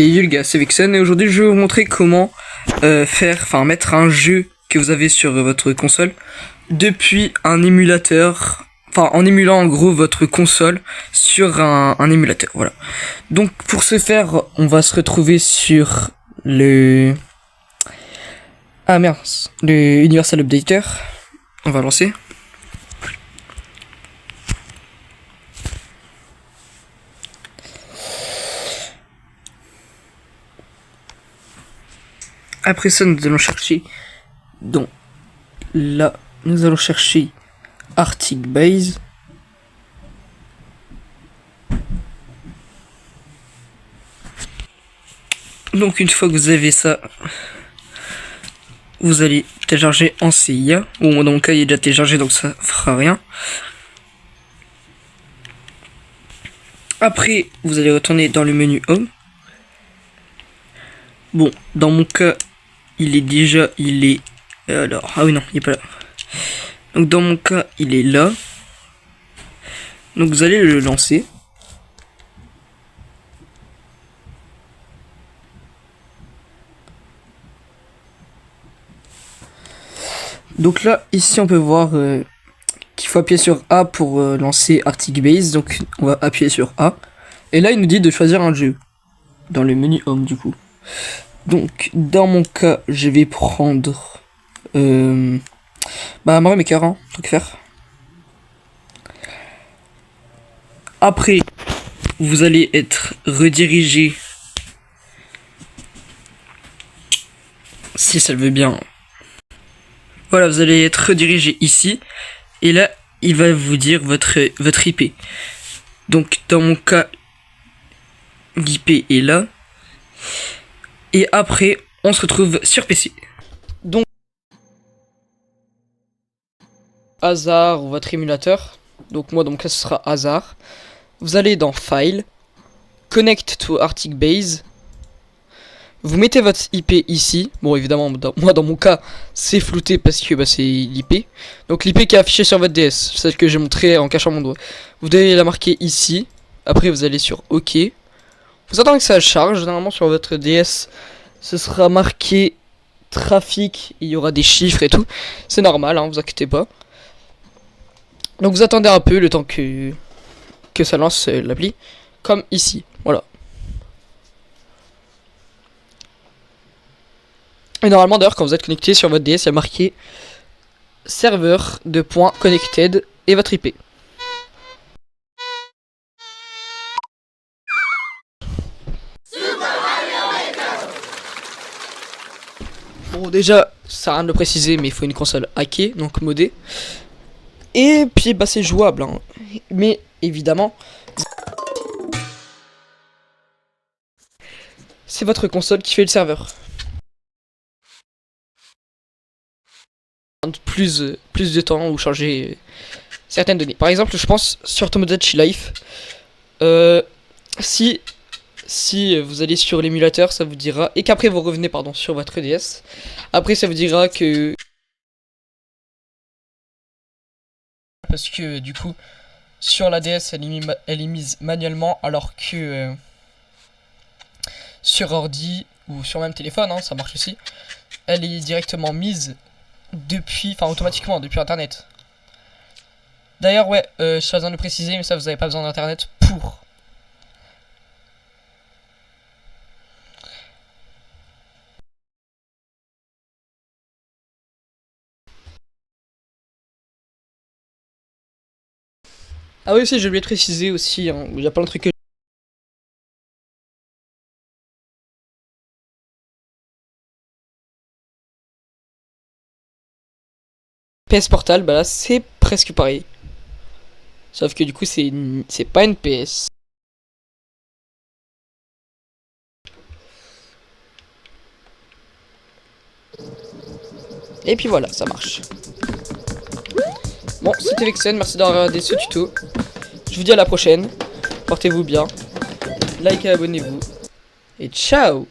Et Yulga, c'est Vixen et aujourd'hui je vais vous montrer comment mettre un jeu que vous avez sur votre console depuis un émulateur, en émulant en gros votre console sur un émulateur, voilà. Donc pour ce faire, on va se retrouver sur le le Universal Updater. On va lancer. Après ça, nous allons chercher donc là, nous allons chercher Arctic Base. Donc une fois que vous avez ça, vous allez télécharger en CIA. Bon, dans mon cas, il est déjà téléchargé, donc ça fera rien. Après, vous allez retourner dans le menu Home. Bon, dans mon cas, il est alors, ah oui non, il est pas là. Donc dans mon cas, il est là. Donc vous allez le lancer. Donc là, ici on peut voir qu'il faut appuyer sur A pour lancer Arctic Base. Donc on va appuyer sur A. Et là il nous dit de choisir un jeu. Dans le menu Home du coup. Donc dans mon cas, je vais prendre Mario Maker, hein, tant que faire. Après, vous allez être redirigé, si ça le veut bien. Voilà, vous allez être redirigé ici. Et là, il va vous dire votre IP. Donc, dans mon cas, l'IP est là. Et après, on se retrouve sur PC. Donc, hasard ou votre émulateur. Donc, moi, dans mon cas, ce sera hasard. Vous allez dans File, Connect to Arctic Base. Vous mettez votre IP ici. Bon, évidemment, moi dans mon cas, c'est flouté parce que c'est l'IP. Donc l'IP qui est affichée sur votre DS, celle que j'ai montré en cachant mon doigt. Vous devez la marquer ici. Après, vous allez sur OK. Vous attendez que ça charge. Généralement, sur votre DS, ce sera marqué trafic. Il y aura des chiffres et tout. C'est normal, hein, vous inquiétez pas. Donc vous attendez un peu le temps que ça lance l'appli. Comme ici. Voilà. Et normalement d'ailleurs quand vous êtes connecté sur votre DS, il y a marqué serveur de point connected et votre IP. Bon déjà, ça sert à rien de le préciser, mais il faut une console hackée, donc modée. Et puis c'est jouable, hein. Mais évidemment, c'est votre console qui fait le serveur. Plus de temps ou changer certaines données. Par exemple, je pense sur Tomodachi Life, si vous allez sur l'émulateur, ça vous dira, et qu'après vous revenez sur votre DS, après ça vous dira que parce que du coup sur la DS elle est mise manuellement, alors que sur ordi ou sur même téléphone, hein, ça marche aussi, elle est directement mise automatiquement depuis internet. D'ailleurs ouais, je suis besoin de le préciser, mais ça vous avez pas besoin d'internet pour. Ah oui aussi, j'ai oublié de préciser aussi, hein, il y a plein de trucs que PS Portal, là c'est presque pareil. Sauf que du coup c'est pas une PS. Et puis voilà, ça marche. Bon, c'était Vixen, merci d'avoir regardé ce tuto. Je vous dis à la prochaine. Portez-vous bien. Likez, abonnez-vous. Et ciao!